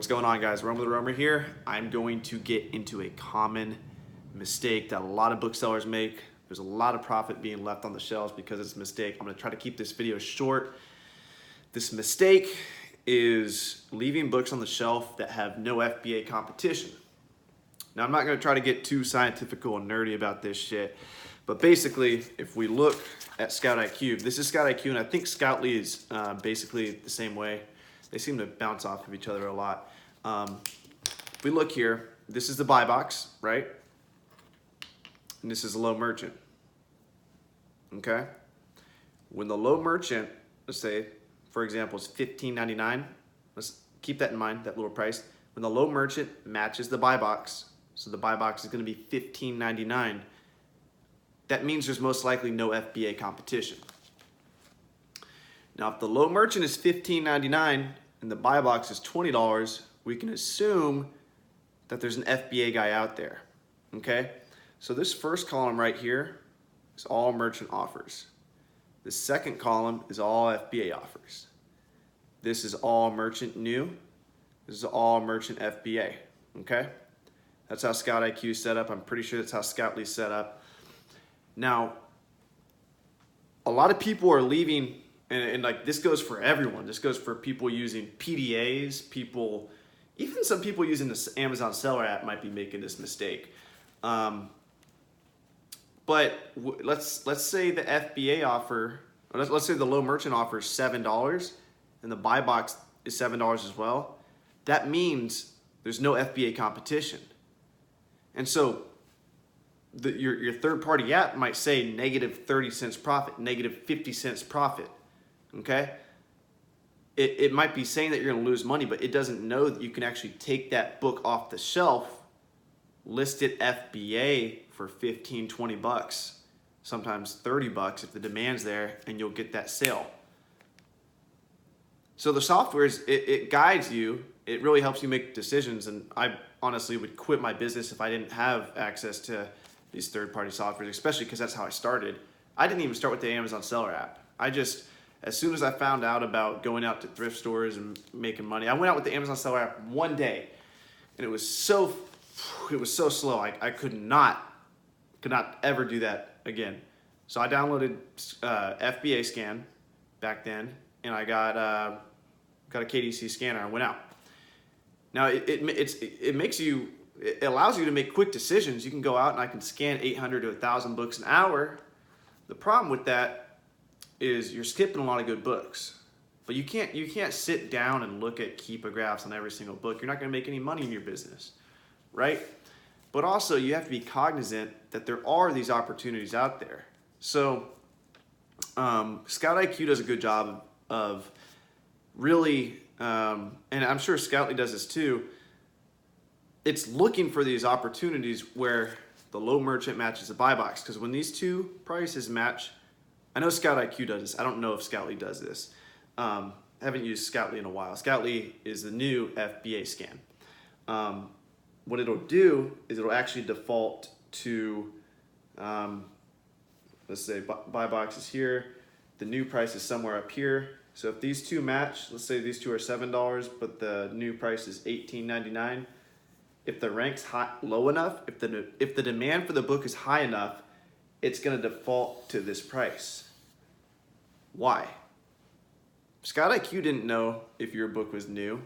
What's going on, guys? Rome the Roamer here. I'm going to get into a common mistake that a lot of booksellers make. There's a lot of profit being left on the shelves because it's a mistake. I'm going to try to keep this video short. This mistake is leaving books on the shelf that have no FBA competition. Now, I'm not going to try to get too scientific and nerdy about this shit, but basically, if we look at ScoutIQ, this is ScoutIQ, and I think Scoutly is basically the same way. They seem to bounce off of each other a lot. If we look here, this is the buy box, right? And this is a low merchant, okay? When the low merchant, let's say, for example, is $15.99, let's keep that in mind, that little price. When the low merchant matches the buy box, so the buy box is gonna be $15.99, that means there's most likely no FBA competition. Now, if the low merchant is $15.99 and the buy box is $20, we can assume that there's an FBA guy out there, okay? So this first column right here is all merchant offers. The second column is all FBA offers. This is all merchant new. This is all merchant FBA, okay? That's how ScoutIQ is set up. I'm pretty sure that's how Scoutly is set up. Now, a lot of people are leaving, and like this goes for everyone. This goes for people using PDAs, even some people using the Amazon Seller app might be making this mistake. But let's say the FBA offer, or let's say the low merchant offer is $7 and the buy box is $7 as well. That means there's no FBA competition. And so your third party app might say negative 30 cents profit, negative 50 cents profit, okay? It might be saying that you're gonna lose money, but it doesn't know that you can actually take that book off the shelf, list it FBA for 15, 20 bucks, sometimes 30 bucks if the demand's there, and you'll get that sale. So the software, it guides you, it really helps you make decisions, and I honestly would quit my business if I didn't have access to these third-party softwares, especially because that's how I started. I didn't even start with the Amazon Seller app. As soon as I found out about going out to thrift stores and making money, I went out with the Amazon Seller app one day, and it was so slow. I could not ever do that again. So I downloaded FBA Scan back then, and I got a KDC scanner. I went out. Now it allows you to make quick decisions. You can go out and I can scan 800 to 1,000 books an hour. The problem with that is you're skipping a lot of good books. But you can't sit down and look at keepagraphs on every single book. You're not going to make any money in your business, right? But also you have to be cognizant that there are these opportunities out there. So ScoutIQ does a good job of really, and I'm sure Scoutly does this too, it's looking for these opportunities where the low merchant matches the buy box. Because when these two prices match, I know ScoutIQ does this. I don't know if Scoutly does this. I haven't used Scoutly in a while. Scoutly is the new FBA scan. What it'll do is it'll actually default to, let's say buy box is here. The new price is somewhere up here. So if these two match, let's say these two are $7, but the new price is $18.99. If the rank's low enough, if the demand for the book is high enough, it's going to default to this price. Why? ScoutIQ didn't know if your book was new,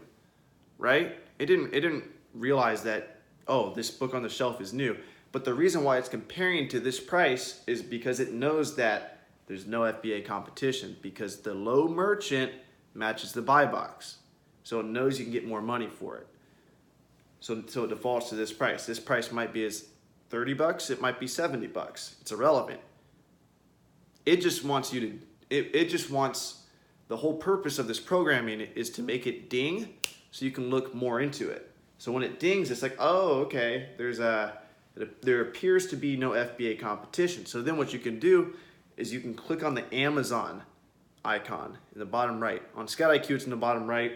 right? It didn't realize that, oh, this book on the shelf is new. But the reason why it's comparing to this price is because it knows that there's no FBA competition, because the low merchant matches the buy box. So it knows you can get more money for it. So it defaults to this price. This price might be as 30 bucks, it might be 70 bucks. It's irrelevant. It just wants you to, it just wants, the whole purpose of this programming is to make it ding so you can look more into it. So when it dings, it's like, oh, okay, there appears to be no FBA competition. So then what you can do is you can click on the Amazon icon in the bottom right. On ScoutIQ, it's in the bottom right.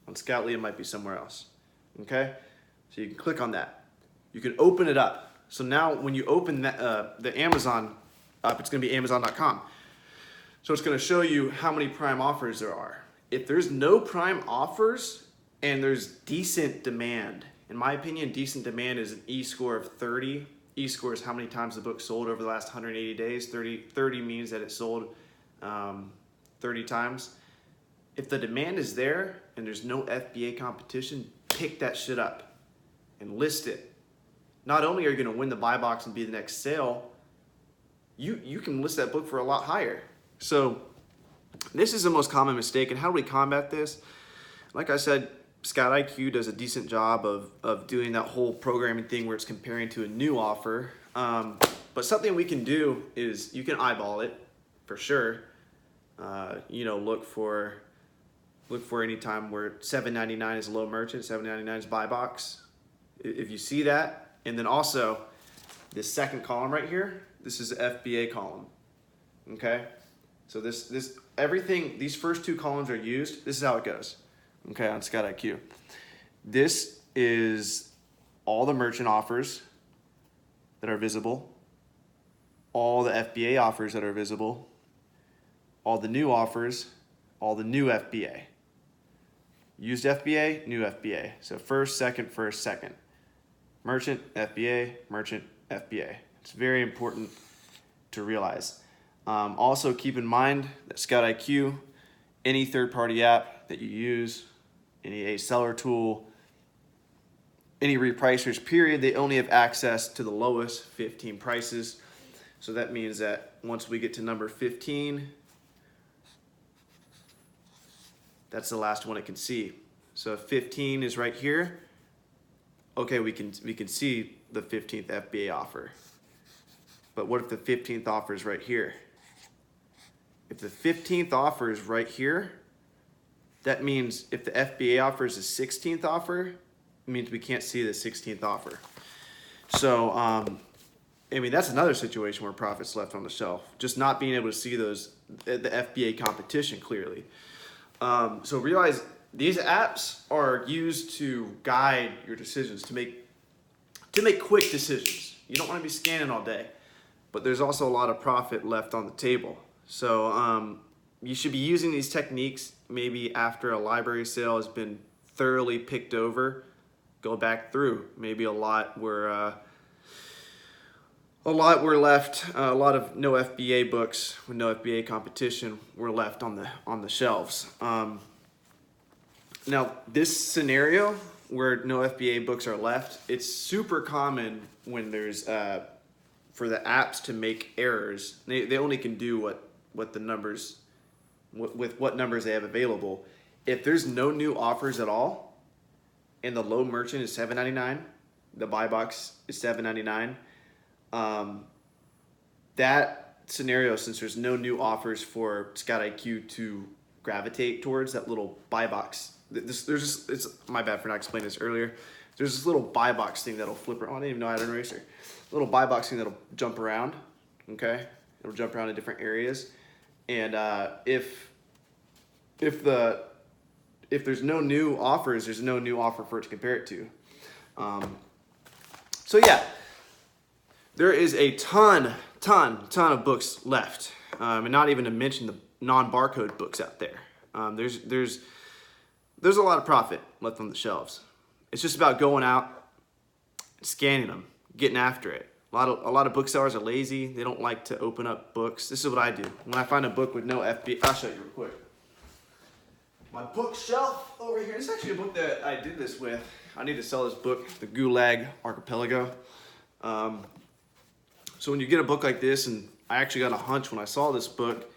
On Scoutly, it might be somewhere else, okay? So you can click on that. You can open it up. So now when you open the Amazon up, it's gonna be Amazon.com. So it's gonna show you how many prime offers there are. If there's no prime offers, and there's decent demand. In my opinion, decent demand is an E-score of 30. E-score is how many times the book sold over the last 180 days. 30 means that it sold 30 times. If the demand is there and there's no FBA competition, pick that shit up and list it. Not only are you going to win the buy box and be the next sale, you can list that book for a lot higher. So this is the most common mistake. And how do we combat this? Like I said, ScoutIQ does a decent job of doing that whole programming thing where it's comparing to a new offer. But something we can do is you can eyeball it for sure. Look for any time where $7.99 is low merchant, $7.99 is buy box. If you see that, and then also this second column right here, this is the FBA column. Okay, so these first two columns are used. This is how it goes. Okay, on ScoutIQ. This is all the merchant offers that are visible, all the FBA offers that are visible, all the new offers, all the new FBA. Used FBA, new FBA. So first, second. Merchant, FBA, merchant, FBA. It's very important to realize. Also keep in mind that ScoutIQ, any third-party app that you use, any seller tool, any repricers, period, they only have access to the lowest 15 prices. So that means that once we get to number 15, that's the last one it can see. So if 15 is right here, okay, we can see the 15th FBA offer. But what if the 15th offer is right here? If the 15th offer is right here, that means if the FBA offer is the 16th offer, it means we can't see the 16th offer. So, that's another situation where profits left on the shelf. Just not being able to see the FBA competition clearly. So realize these apps are used to guide your decisions, to make quick decisions. You don't want to be scanning all day, but there's also a lot of profit left on the table. So you should be using these techniques maybe after a library sale has been thoroughly picked over. Go back through. Maybe a lot were left. A lot of no FBA books with no FBA competition were left on the shelves. Now this scenario where no FBA books are left, it's super common when there's for the apps to make errors. They only can do what the numbers with what numbers they have available. If there's no new offers at all, and the low merchant is $7.99, the buy box is $7.99. That scenario, since there's no new offers for ScoutIQ to gravitate towards, that little buy box. It's my bad for not explaining this earlier. There's this little buy box thing that'll flip around. I didn't even know I had an eraser. Little buy box thing that'll jump around. Okay, it'll jump around in different areas. And if there's no new offers, there's no new offer for it to compare it to. So yeah, there is a ton of books left, and not even to mention the non-barcode books out there. There's a lot of profit left on the shelves. It's just about going out, scanning them, getting after it. A lot of booksellers are lazy. They don't like to open up books. This is what I do. When I find a book with no FBA, I'll show you real quick. My bookshelf over here. It's actually a book that I did this with. I need to sell this book, The Gulag Archipelago. So when you get a book like this, and I actually got a hunch when I saw this book,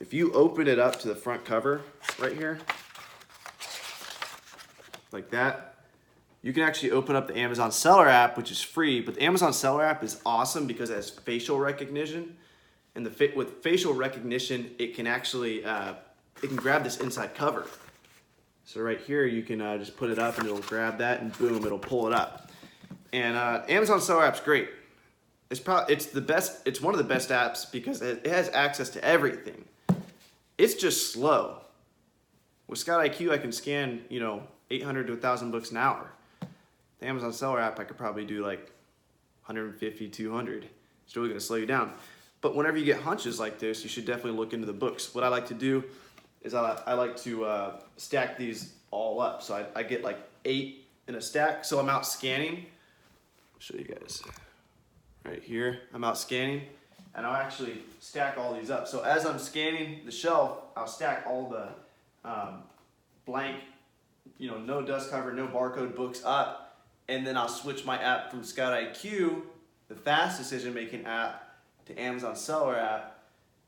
if you open it up to the front cover right here, like that, you can actually open up the Amazon Seller app, which is free, but the Amazon Seller app is awesome because it has facial recognition. And with facial recognition, it can actually, it can grab this inside cover. So right here, you can just put it up and it'll grab that and boom, it'll pull it up. And Amazon Seller app's great. It's the best. It's one of the best apps because it has access to everything. It's just slow. With ScoutIQ, I can scan 800 to 1,000 books an hour. The Amazon Seller app, I could probably do like 150, 200. It's really going to slow you down. But whenever you get hunches like this, you should definitely look into the books. What I like to do is I like to stack these all up. So I get like 8 in a stack. So I'm out scanning. I'll show you guys right here. I'm out scanning, and I'll actually stack all these up. So as I'm scanning the shelf, I'll stack all the blank, you know, no dust cover, no barcode books up, and then I'll switch my app from ScoutIQ, the fast decision making app, to Amazon Seller app,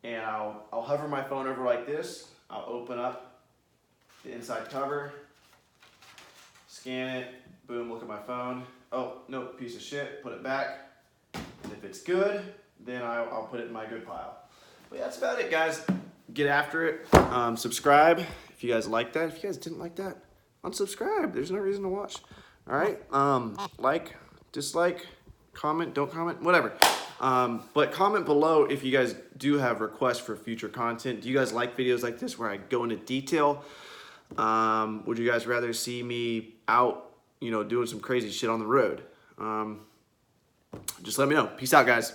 and I'll hover my phone over like this. I'll open up the inside cover, scan it, boom, look at my phone. Oh, no, piece of shit, put it back. And if it's good, then I'll put it in my good pile. But yeah, that's about it, guys. Get after it. Subscribe if you guys like that. If you guys didn't like that, unsubscribe. There's no reason to watch. All right. Like, dislike, comment, don't comment, whatever. But comment below if you guys do have requests for future content. Do you guys like videos like this where I go into detail? Would you guys rather see me out, you know, doing some crazy shit on the road? Just let me know. Peace out, guys.